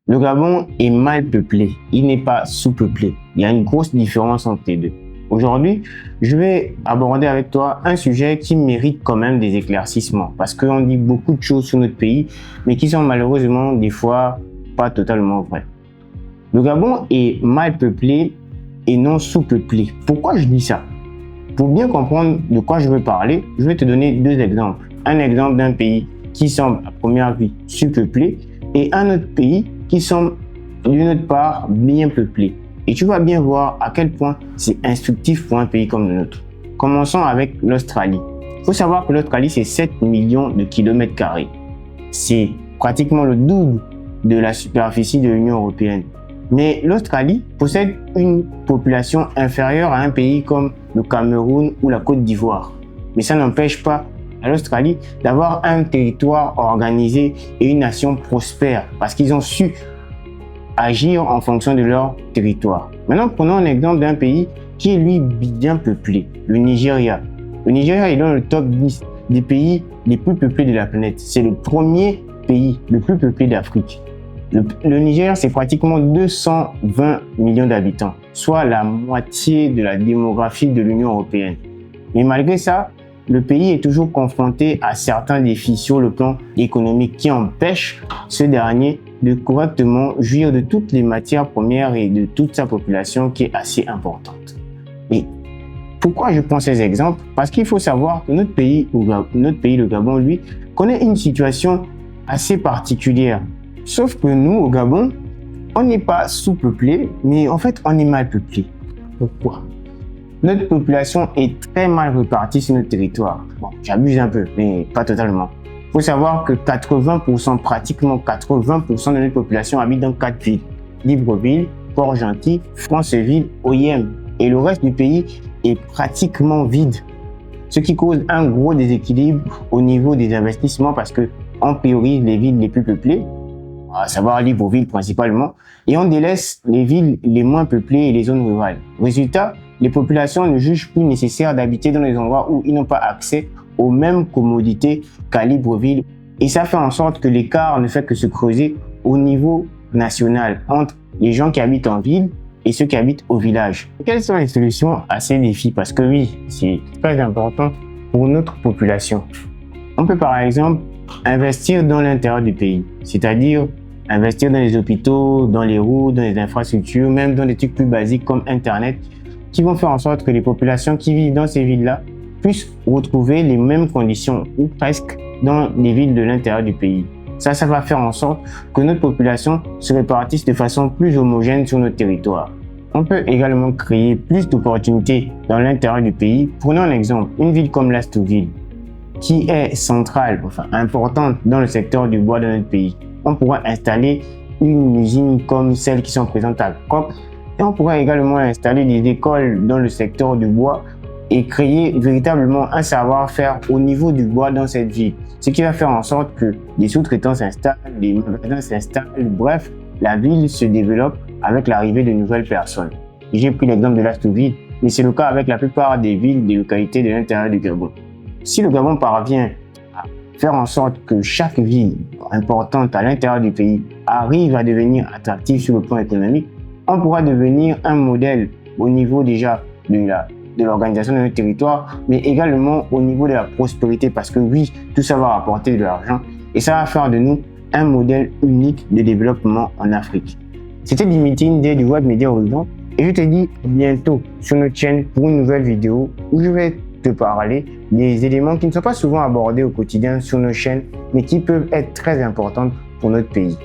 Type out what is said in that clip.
Le Gabon est mal peuplé, il n'est pas sous-peuplé. Il y a une grosse différence entre les deux. Aujourd'hui, je vais aborder avec toi un sujet qui mérite quand même des éclaircissements parce qu'on dit beaucoup de choses sur notre pays, mais qui sont malheureusement des fois pas totalement vraies. Le Gabon est mal peuplé et non sous-peuplé. Pourquoi je dis ça? Pour bien comprendre de quoi je veux parler, je vais te donner deux exemples. Un exemple d'un pays qui semble à première vue sous-peuplé et un autre pays qui semble d'une autre part bien peuplé. Et tu vas bien voir à quel point c'est instructif pour un pays comme le nôtre. Commençons avec l'Australie. Il faut savoir que l'Australie, c'est 7 millions de kilomètres carrés. C'est pratiquement le double de la superficie de l'Union européenne. Mais l'Australie possède une population inférieure à un pays comme le Cameroun ou la Côte d'Ivoire. Mais ça n'empêche pas à l'Australie d'avoir un territoire organisé et une nation prospère parce qu'ils ont su agir en fonction de leur territoire. Maintenant, prenons un exemple d'un pays qui est lui bien peuplé, le Nigeria. Le Nigeria est dans le top 10 des pays les plus peuplés de la planète. C'est le premier pays le plus peuplé d'Afrique. Le Nigeria, c'est pratiquement 220 millions d'habitants, soit la moitié de la démographie de l'Union européenne. Mais malgré ça, le pays est toujours confronté à certains défis sur le plan économique qui empêchent ce dernier de correctement jouir de toutes les matières premières et de toute sa population qui est assez importante. Et pourquoi je prends ces exemples? Parce qu'il faut savoir que notre pays, le Gabon, lui, connaît une situation assez particulière. Sauf que nous, au Gabon, on n'est pas sous-peuplé, mais en fait, on est mal peuplé. Pourquoi? Notre population est très mal répartie sur notre territoire. Bon, j'abuse un peu, mais pas totalement. Il faut savoir que pratiquement 80% de notre population habite dans 4 villes. Libreville, Port-Gentil, Franceville, Oyem. Et le reste du pays est pratiquement vide. Ce qui cause un gros déséquilibre au niveau des investissements parce qu'on priorise les villes les plus peuplées, à savoir Libreville principalement, et on délaisse les villes les moins peuplées et les zones rurales. Résultat, les populations ne jugent plus nécessaire d'habiter dans les endroits où ils n'ont pas accès aux mêmes commodités qu'à Libreville. Et ça fait en sorte que l'écart ne fait que se creuser au niveau national entre les gens qui habitent en ville et ceux qui habitent au village. Quelles sont les solutions à ces défis? Parce que oui, c'est très important pour notre population. On peut par exemple investir dans l'intérieur du pays, c'est-à-dire investir dans les hôpitaux, dans les routes, dans les infrastructures, même dans des trucs plus basiques comme Internet, qui vont faire en sorte que les populations qui vivent dans ces villes-là puissent retrouver les mêmes conditions ou presque dans les villes de l'intérieur du pays. Ça va faire en sorte que notre population se répartisse de façon plus homogène sur notre territoire. On peut également créer plus d'opportunités dans l'intérieur du pays. Prenons un exemple, une ville comme Lastouville, qui est centrale, importante dans le secteur du bois de notre pays. On pourra installer une usine comme celles qui sont présentes à Coq et on pourra également installer des écoles dans le secteur du bois et créer véritablement un savoir-faire au niveau du bois dans cette ville. Ce qui va faire en sorte que des sous-traitants s'installent, des magasins s'installent, bref, la ville se développe avec l'arrivée de nouvelles personnes. J'ai pris l'exemple de Lastouville, mais c'est le cas avec la plupart des villes, des localités de l'intérieur du Gabon. Si le Gabon parvient à faire en sorte que chaque ville importante à l'intérieur du pays arrive à devenir attractive sur le plan économique, on pourra devenir un modèle au niveau déjà de l'organisation de notre territoire, mais également au niveau de la prospérité, parce que oui, tout ça va rapporter de l'argent et ça va faire de nous un modèle unique de développement en Afrique. C'était Dimitine du Web Media Horizon et je te dis bientôt sur notre chaîne pour une nouvelle vidéo où je vais te parler des éléments qui ne sont pas souvent abordés au quotidien sur nos chaînes, mais qui peuvent être très importants pour notre pays.